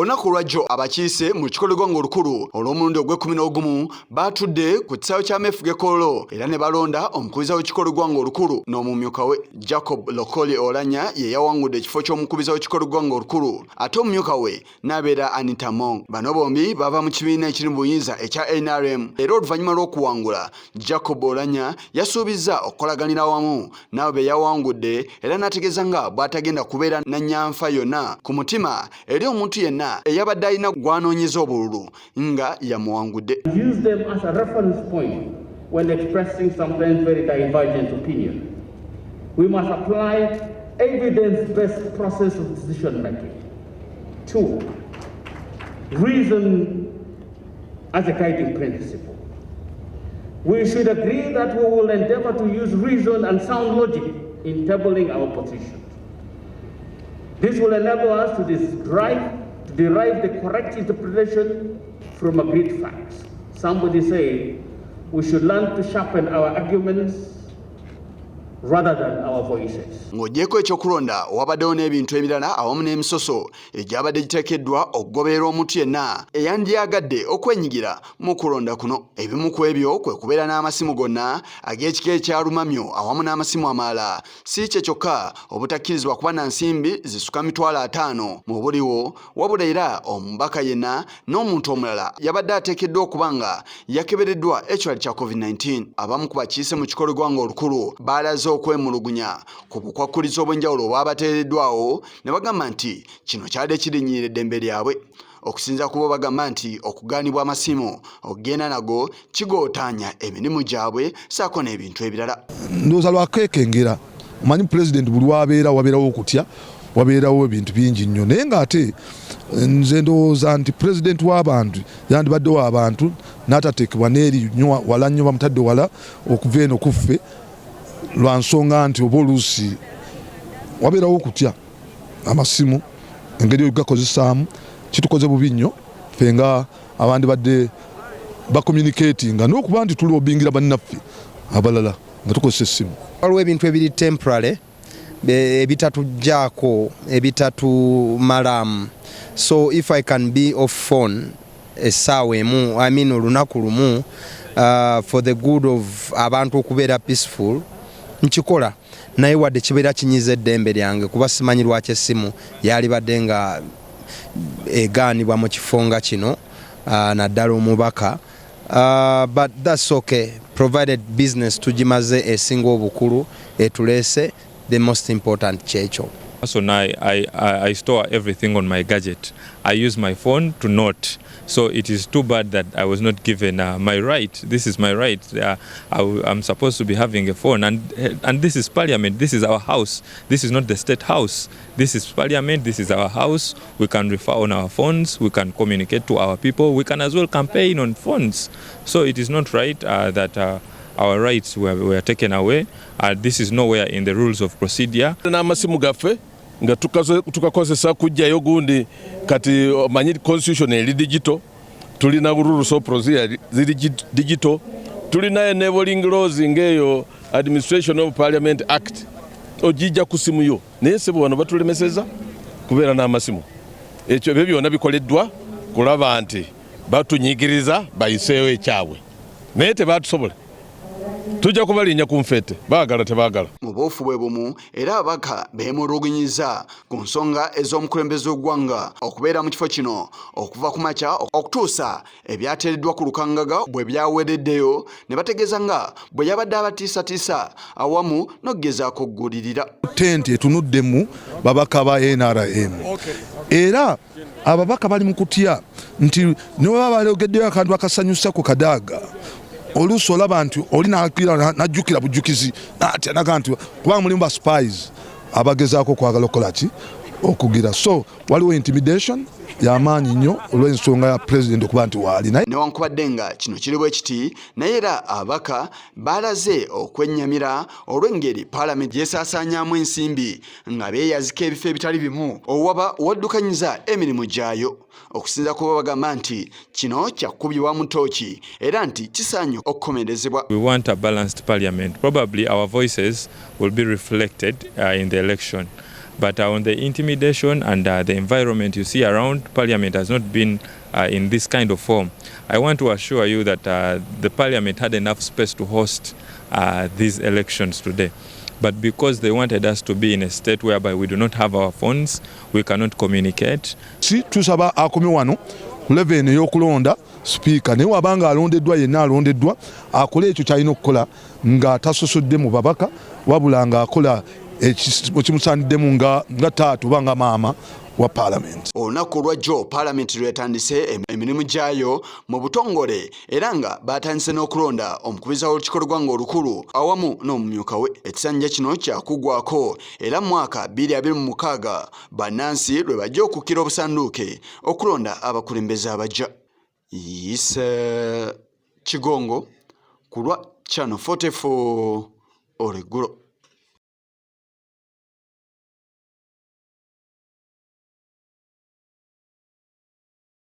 Olunaku lwajjo abakiise mu kikolo gw'eggwanga olukulu olw'omulundi ogw'e11 baatudde ku kisaawe ky'ameefuga Kololo era ne balonda omukubiza w'ekikolo gw'eggwanga olukulu n'omumyuka we Jacob Lokoli Olanya ye yawangudde ekifo ky'omukubiza w'ekikolo gw'eggwanga olukulu ate omumyuka we n'abeera Anita Mong. Bano bombi bava mu kibiina ekiri mu buyinza ekya NRM era oluvannyuma lw'okuwangula Jacob Olanya yasuubizza okukolaganira awamu n'abo be yawangudde era n'ategeeza nga bw'atagenda kubeera na nnyanfa yonna ku mutima eri omuntu yenna eyabadde alina gw'anoonyeza obululu nga yamuwangudde. Use them as a reference point when expressing sometimes very divergent opinion. We must apply evidence-based process of decision making. 2. Reason as a guiding principle. We should agree that we will endeavor to use reason and sound logic in tabling our position. This will enable us to derive the correct interpretation from agreed facts. Somebody said we should learn to sharpen our arguments rather than our voices. Ng'ogyeko ekyokulonda wabaddewo n'ebintu ebirala awamu n'emisoso egyabadde giteekeddwa okugoberera omuntu yenna eyandyagadde okwenyigira mu kulonda kuno. Ebimu ku ebyo kwe kubeera n'amasimu gonna ag'ekika ekyalumamyo awamu n'amasimu amalala. Si kye kyokka obutakkirizibwa kuba na nsimbi zisuka $50 mu buliwo wabula era omubaka yenna n'omuntu omulala yabadde ateekeddwa okuba nga yakebereddwa ekirwadde kya COVID-19. Abamu ku bakiise mu kikolo gw'eggwanga olukulu baalaze okwemulugunya ku bukwakkulizo obw'enjawulo obwabateereddwawo ne bagamba nti kino kyadde kirinnyirira eddembe lyabwe. Okusinza ku bo bagamba nti okugaanibwa amasimu okugenda nago kigootaanya emirimu gyabwe saako n'ebintu ebirala. Ndowooza lwakekengera omanyi pulezidenti buli wabeerawo okutya wabeerawo ebintu bingi nnyo naye ng'ate nze ndowooza nti pulezidenti w'abantu yandibaddewo abantu n'atateekebwa n'eri wala nnyo bamutadde wala okuva eno kuffe lwa nsonga nti oba oluusi wabeerawo okutya amasimu engeri gakozesaamu kitukoze bubi nnyo ffe nga abandi badde bakommunikatinga n'okuba nti tuli obingira bannaffe abalala nga tukozesa essimu. Waliwo ebintu ebiri temporary ebitatujjaako ebitatumalamu. So if I can be off phone essaawa emu olunaku lumu for the good of abantu okubeera peaceful nkikola naye wadde kibeera kinyiza eddembe lyange kuba simanyi lwaki essimu yalibadde nga egaanibwa mu kifo nga kino naddala omubaka but that's okay provided business tugimaze esinga obukulu etuleese the most important kyekyo. So now I store everything on my gadget. I use my phone to note. So it is too bad that I was not given my right. This is my right. I'm supposed to be having a phone. And this is Parliament. This is our house. This is not the State House. This is Parliament. This is our house. We can refer on our phones. We can communicate to our people. We can as well campaign on phones. So it is not right that our rights were taken away. This is nowhere in the rules of procedure. Nga tukakozesa kujjayo gundi kati omanyi constitution eri digital tulina rules of procedure ziri digital tulina enabling laws ngeyo administration of parliament act ojija kusimu yo naye sebo wano batulemeseza kubeera n'amasimu ekyo byo byonna bikoleddwa kulaba nti batunyigiriza bayiseewo ekyabwe naye tebatusobola tujja kubalinya ku nfete baagala tebaagala. Mu bwofu bwe bumu era ababaka beemulugunyiza ku nsonga ez'omukulembeze w'eggwanga okubeera mu kifo kino okuva ku makya okutuusa ebyateereddwa ku lukangaga bwe byawereddeyo ne bategeeza nga bwe yabadde abatiisatiisa awamu n'okgezaako okuggulirira. Ttenti etunuddemu babaka ba NRM era ababaka bali mu kutya nti ne bwe baba baleogeddeyo akantu akasanyusa ku kadaaga oluusi olaba nti oli najjukira bujjukizi natya naga nti kuba mulimu ba spies abagezaako okwagala okukola ki okugira. So waliwo intimidation y'amaanyi nnyo olw'ensonga ya pulezidenti okuba nti waali newankubadde nga kino kiri bwe kiti naye era ababaka baalaze okwennyamira olw'engeri paalamenti yeesaasaanyaamu ensimbi nga beeyazika ebifo ebitali bimu owaba waddukanyiza emirimu gyayo. Okusinza kuba bagamba nti kino kyakubibwa mu ttooki era nti kisaanye okukomerezebwa. We want a balanced parliament. Probably our voices will be reflected in the election. But on the intimidation and the environment you see around, Parliament has not been in this kind of form. I want to assure you that the Parliament had enough space to host these elections today. But because they wanted us to be in a state whereby we do not have our phones, we cannot communicate. Si tusaba akomi wano level eyokulonda speaker ne wabanga alondeddwa yenna alondeddwa akole ekyo kyalina okukola nga tasosodde mu babaka wabula nga akola ekimusaaniddemu nga taata oba nga maama wa Parliament. Olunaku lwajjo Parliament lwetandise emirimu gyayo mu butongole era nga batandise n'okulonda omukubiza w'olukiiko lw'eggwanga olukulu awamu n'omumyuka we. Ekisanja kino kyakugwako era mu mwaka 2026 bannansi lwe bajja okukkira obusanduuke okulonda abakulembeze abajja. Kigongo ku lwa Channel 44 Oleggulo.